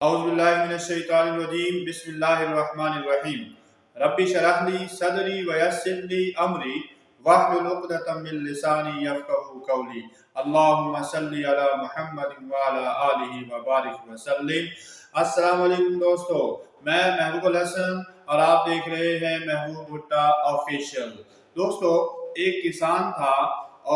اعوذ باللہ من الشیطان الرجیم بسم اللہ الرحمن الرحیم ربی شرح لی صدری ویسر لی امری واحلل عقدۃ من لسانی یفقهوا قولی اللہم صلی علی محمد وعلی آلہ وبارک وسلم۔ السلام علیکم دوستو، میں محبوب الحسن اور آپ دیکھ رہے ہیں محبوب بھٹا آفیشیل۔ دوستو، ایک کسان تھا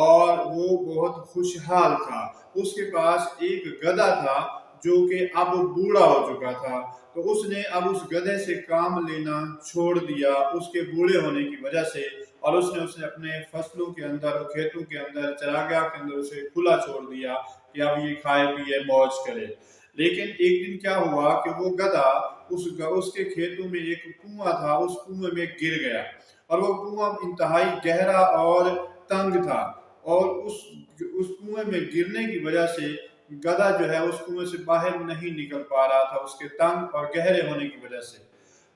اور وہ بہت خوشحال تھا۔ اس کے پاس ایک گدھا تھا جو کہ اب بوڑھا ہو چکا تھا، تو اس نے اب اس گدھے سے کام لینا چھوڑ دیا اس کے بوڑھے ہونے کی وجہ سے، اور اس نے اپنے فصلوں کے اندر اور کھیتوں کے اندر چراگاہ کے اندر اسے کھلا چھوڑ دیا کہ اب یہ کھائے پیے موج کرے۔ لیکن ایک دن کیا ہوا کہ وہ گدھا اس کے کھیتوں میں ایک کنواں تھا، اس کنویں میں گر گیا، اور وہ کنواں انتہائی گہرا اور تنگ تھا، اور اس کنویں میں گرنے کی وجہ سے گدھا جو ہے اس کنویں سے باہر نہیں نکل پا رہا تھا، اس کے تنگ اور گہرے ہونے کی وجہ سے۔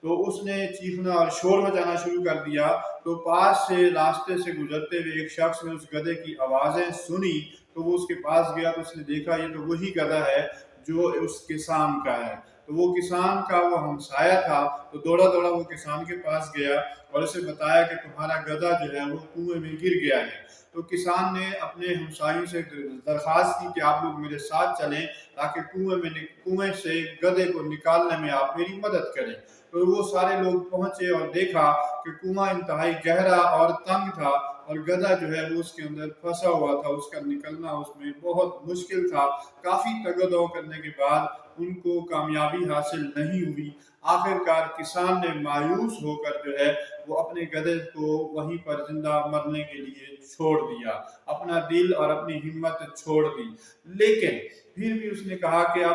تو اس نے چیخنا اور شور مچانا شروع کر دیا، تو پاس سے راستے سے گزرتے ہوئے ایک شخص نے اس گدھے کی آوازیں سنی، تو وہ اس کے پاس گیا، تو اس نے دیکھا یہ تو وہی گدھا ہے جو اس کسان کا ہے۔ تو وہ کسان کا وہ ہمسایہ تھا، تو دوڑا دوڑا وہ کسان کے پاس گیا اور اسے بتایا کہ تمہارا گدھا جو ہے وہ کنویں میں گر گیا ہے۔ تو کسان نے اپنے ہمسایوں سے درخواست کی کہ آپ لوگ میرے ساتھ چلیں تاکہ کنویں سے گدھے کو نکالنے میں آپ میری مدد کریں۔ تو وہ سارے لوگ پہنچے اور دیکھا کہ کنواں انتہائی گہرا اور تنگ تھا، اور گدھا جو ہے وہ اس کے اندر پھنسا ہوا تھا، اس کا نکلنا اس میں بہت مشکل تھا۔ کافی تگ و دو کرنے کے بعد ان کو کامیابی حاصل نہیں ہوئی۔ آخرکار کسان نے مایوس ہو کر جو ہے وہ اپنے گدھے کو وہیں پر زندہ مرنے کے لیے چھوڑ دیا، اپنا دل اور اپنی ہمت چھوڑ دی۔ لیکن پھر بھی اس نے کہا کہ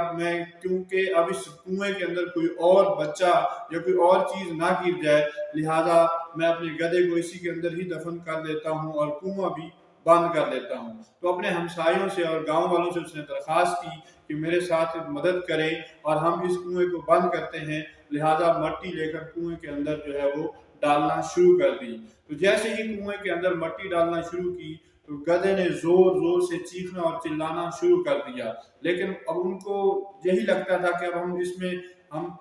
کیونکہ اب اس کنویں کے اندر کوئی اور بچہ یا کوئی اور چیز نہ گر جائے، لہذا میں اپنے گدھے کو اسی کے اندر ہی دفن کر دیتا ہوں اور کنواں بھی بند کر دیتا ہوں۔ تو اپنے ہمسایوں سے اور گاؤں والوں سے اس نے درخواست کی کہ میرے ساتھ مدد کریں اور ہم اس کنویں کو بند کرتے ہیں، لہذا مٹی لے کر کنویں کے اندر جو ہے وہ ڈالنا شروع کر دی۔ تو جیسے ہی کنویں کے اندر مٹی ڈالنا شروع کی تو گدھے نے زور زور سے چیخنا اور چلانا شروع کر دیا، لیکن اب ان کو یہی لگتا تھا کہ اب ہم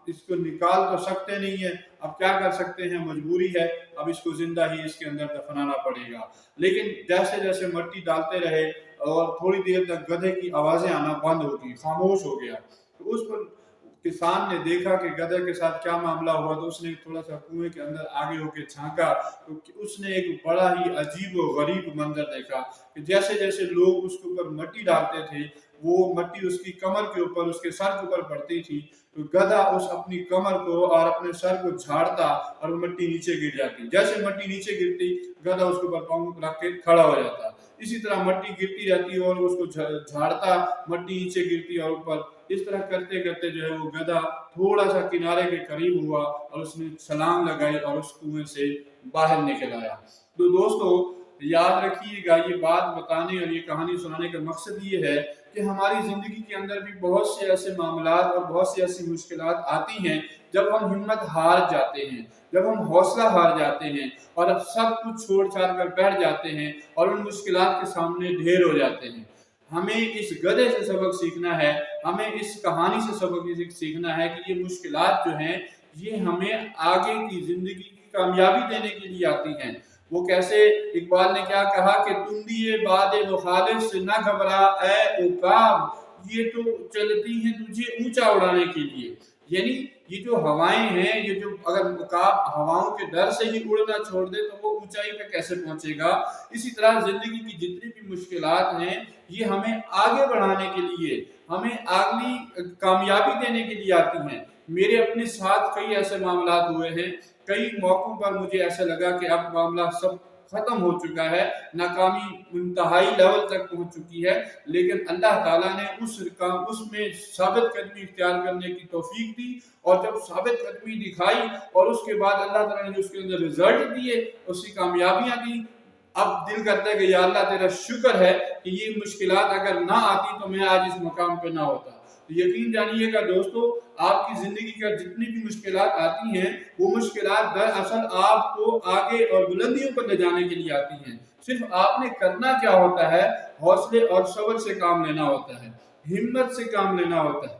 اس کو نکال تو سکتے نہیں ہیں، اب کیا کر سکتے ہیں، مجبوری ہے، اب اس کو زندہ ہی اس کے اندر دفنانا پڑے گا۔ لیکن جیسے جیسے مٹی ڈالتے رہے اور تھوڑی دیر تک گدھے کی آوازیں آنا بند ہو گئی، خاموش ہو گیا۔ تو اس پر کسان نے دیکھا کہ گدھے کے ساتھ کیا معاملہ ہوا، تو اس نے تھوڑا سا کنویں کے اندر آگے ہو کے جھانکا، تو اس نے ایک بڑا ہی عجیب و غریب منظر دیکھا کہ جیسے جیسے لوگ اس کے اوپر مٹی ڈالتے تھے، وہ مٹی اس کی کمر کے اوپر، اس کے سر کے اوپر پڑتی تھی، تو گدھا اپنی کمر کو اور اپنے سر کو جھاڑتا اور مٹی نیچے گر جاتی۔ جیسے مٹی نیچے گرتی، گدھا اس کے اوپر پاؤں رکھ کے کھڑا ہو جاتا۔ اسی طرح مٹی گرتی رہتی اور اس کو جھاڑتا، مٹی نیچے گرتی اور اوپر، اس طرح کرتے کرتے جو ہے وہ گدھا تھوڑا سا کنارے کے قریب ہوا اور اس نے چھلانگ لگائی اور اس کنویں سے باہر نکل آیا۔ تو دوستو یاد رکھیے گا، یہ بات بتانے اور یہ کہانی سنانے کا مقصد یہ ہے کہ ہماری زندگی کے اندر بھی بہت سے ایسے معاملات اور بہت سی ایسی مشکلات آتی ہیں جب ہم ہمت ہار جاتے ہیں، جب ہم حوصلہ ہار جاتے ہیں اور اب سب کچھ چھوڑ چھاڑ کر بیٹھ جاتے ہیں اور ان مشکلات کے سامنے ڈھیر ہو جاتے ہیں۔ ہمیں اس گدھے سے سبق سیکھنا ہے، ہمیں اس کہانی سے سبق سیکھنا ہے کہ یہ مشکلات جو ہیں یہ ہمیں آگے کی زندگی کی کامیابی دینے کے لیے آتی ہیں۔ وہ کیسے، اقبال نے کیا کہا کہ تندی باد مخالف سے نہ گھبرا اے عقاب، یہ تو چلتی ہیں تجھے اونچا اڑانے کے لیے۔ یعنی یہ جو ہوائیں ہیں، یہ جو اگر عقاب ہواؤں کے ڈر سے ہی اڑنا چھوڑ دے تو وہ اونچائی پہ کیسے پہنچے گا؟ اسی طرح زندگی کی جتنی بھی مشکلات ہیں یہ ہمیں آگے بڑھانے کے لیے، ہمیں اگلی کامیابی دینے کے لیے آتی ہیں۔ میرے اپنے ساتھ کئی ایسے معاملات ہوئے ہیں، کئی موقعوں پر مجھے ایسا لگا کہ اب معاملہ سب ختم ہو چکا ہے، ناکامی انتہائی لیول تک پہنچ چکی ہے، لیکن اللہ تعالیٰ نے اس میں ثابت قدمی اختیار کرنے کی توفیق دی، اور جب ثابت قدمی دکھائی اور اس کے بعد اللہ تعالیٰ نے اس کے اندر رزلٹ دیے، اس کی کامیابیاں دی، اب دل کرتا ہے کہ یا اللہ تیرا شکر ہے کہ یہ مشکلات اگر نہ آتی تو میں آج اس مقام پہ نہ ہوتا۔ یقین جانیے گا دوستو، آپ کی زندگی کا جتنی بھی مشکلات آتی ہیں وہ مشکلات دراصل آپ کو آگے اور بلندیوں پر لے جانے کے لیے آتی ہیں۔ صرف آپ نے کرنا کیا ہوتا ہے، حوصلے اور صبر سے کام لینا ہوتا ہے، ہمت سے کام لینا ہوتا ہے۔